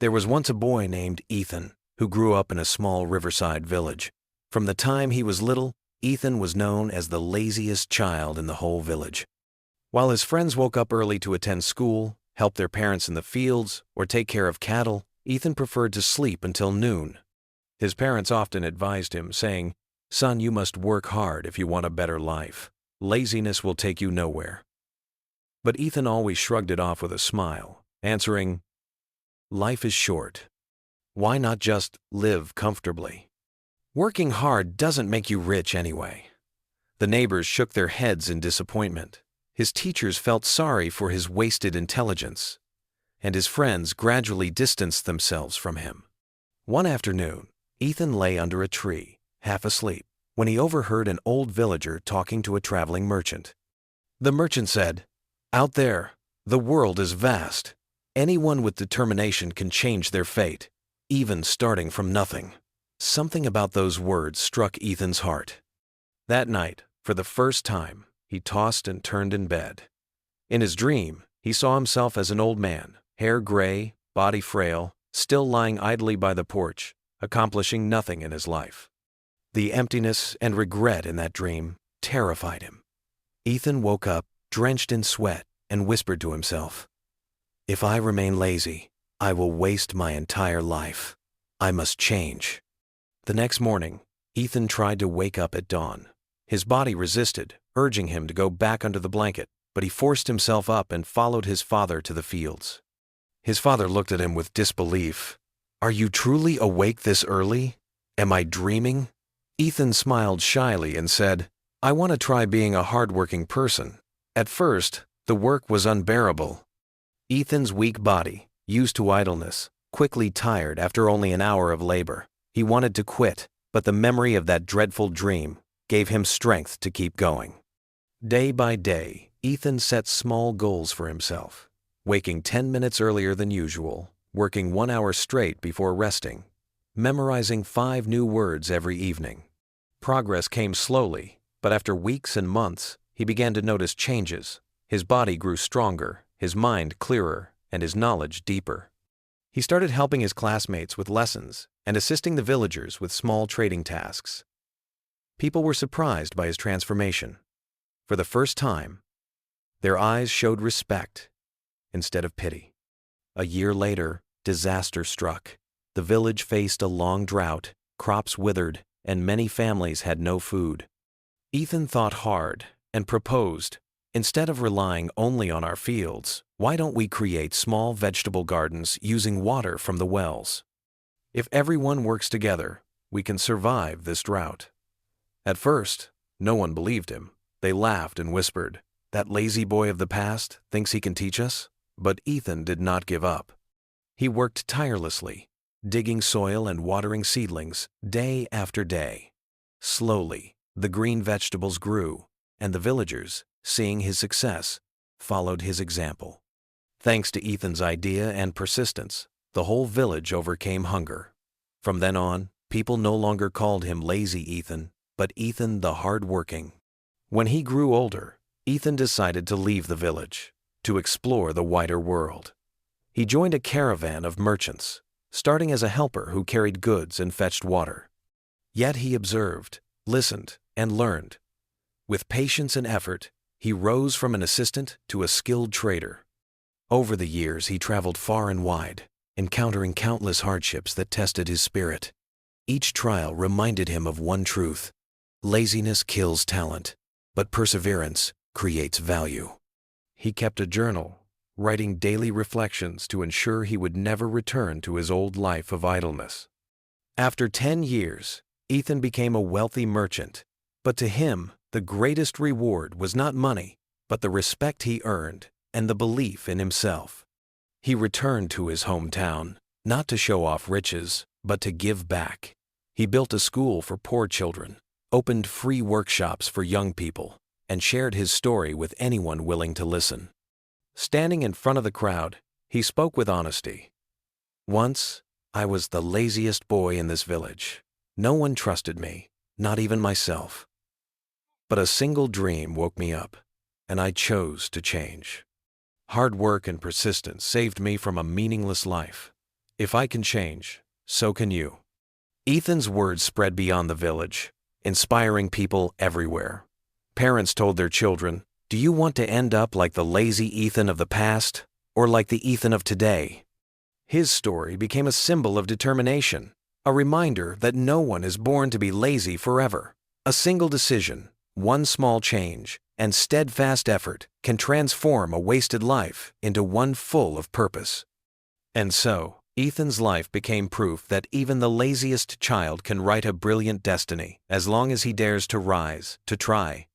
There was once a boy named Ethan who grew up in a small riverside village. From the time he was little, Ethan was known as the laziest child in the whole village. While his friends woke up early to attend school, help their parents in the fields, or take care of cattle, Ethan preferred to sleep until noon. His parents often advised him, saying, "Son, you must work hard if you want a better life. Laziness will take you nowhere." But Ethan always shrugged it off with a smile, answering, "Life is short. Why not just live comfortably? Working hard doesn't make you rich anyway." The neighbors shook their heads in disappointment. His teachers felt sorry for his wasted intelligence, and his friends gradually distanced themselves from him. One afternoon, Ethan lay under a tree, half asleep, when he overheard an old villager talking to a traveling merchant. The merchant said, "Out there, the world is vast. Anyone with determination can change their fate, even starting from nothing." Something about those words struck Ethan's heart. That night, for the first time, he tossed and turned in bed. In his dream, he saw himself as an old man, hair gray, body frail, still lying idly by the porch, accomplishing nothing in his life. The emptiness and regret in that dream terrified him. Ethan woke up, drenched in sweat, and whispered to himself, "If I remain lazy, I will waste my entire life. I must change." The next morning, Ethan tried to wake up at dawn. His body resisted, urging him to go back under the blanket, but he forced himself up and followed his father to the fields. His father looked at him with disbelief. "Are you truly awake this early? Am I dreaming?" Ethan smiled shyly and said, "I want to try being a hard-working person." At first, the work was unbearable. Ethan's weak body, used to idleness, quickly tired after only an hour of labor. He wanted to quit, but the memory of that dreadful dream gave him strength to keep going. Day by day, Ethan set small goals for himself, waking 10 minutes earlier than usual, working 1 hour straight before resting, memorizing 5 new words every evening. Progress came slowly, but after weeks and months, he began to notice changes. His body grew stronger, his mind clearer, and his knowledge deeper. He started helping his classmates with lessons and assisting the villagers with small trading tasks. People were surprised by his transformation. For the first time, their eyes showed respect instead of pity. A year later, disaster struck. The village faced a long drought, crops withered, and many families had no food. Ethan thought hard and proposed, "Instead of relying only on our fields, why don't we create small vegetable gardens using water from the wells? If everyone works together, we can survive this drought." At first, no one believed him. They laughed and whispered, "That lazy boy of the past thinks he can teach us?" But Ethan did not give up. He worked tirelessly, digging soil and watering seedlings day after day. Slowly, the green vegetables grew, and the villagers, seeing his success, followed his example. Thanks to Ethan's idea and persistence, the whole village overcame hunger. From then on, people no longer called him Lazy Ethan, but Ethan the Hard-Working. When he grew older, Ethan decided to leave the village, to explore the wider world. He joined a caravan of merchants, starting as a helper who carried goods and fetched water. Yet he observed, listened, and learned. With patience and effort, he rose from an assistant to a skilled trader. Over the years, he traveled far and wide, encountering countless hardships that tested his spirit. Each trial reminded him of one truth: laziness kills talent, but perseverance creates value. He kept a journal, writing daily reflections to ensure he would never return to his old life of idleness. After 10 years, Ethan became a wealthy merchant, but to him, the greatest reward was not money, but the respect he earned and the belief in himself. He returned to his hometown, not to show off riches, but to give back. He built a school for poor children, opened free workshops for young people, and shared his story with anyone willing to listen. Standing in front of the crowd, he spoke with honesty. "Once, I was the laziest boy in this village. No one trusted me, not even myself. But a single dream woke me up, and I chose to change. Hard work and persistence saved me from a meaningless life. If I can change, so can you. Ethan's words spread beyond the village, inspiring people everywhere. Parents told their children, "Do you want to end up like the lazy Ethan of the past, or like the Ethan of today?" His story became a symbol of determination, a reminder that no one is born to be lazy forever. A single decision, one small change, and steadfast effort can transform a wasted life into one full of purpose. And so, Ethan's life became proof that even the laziest child can write a brilliant destiny as long as he dares to rise, to try,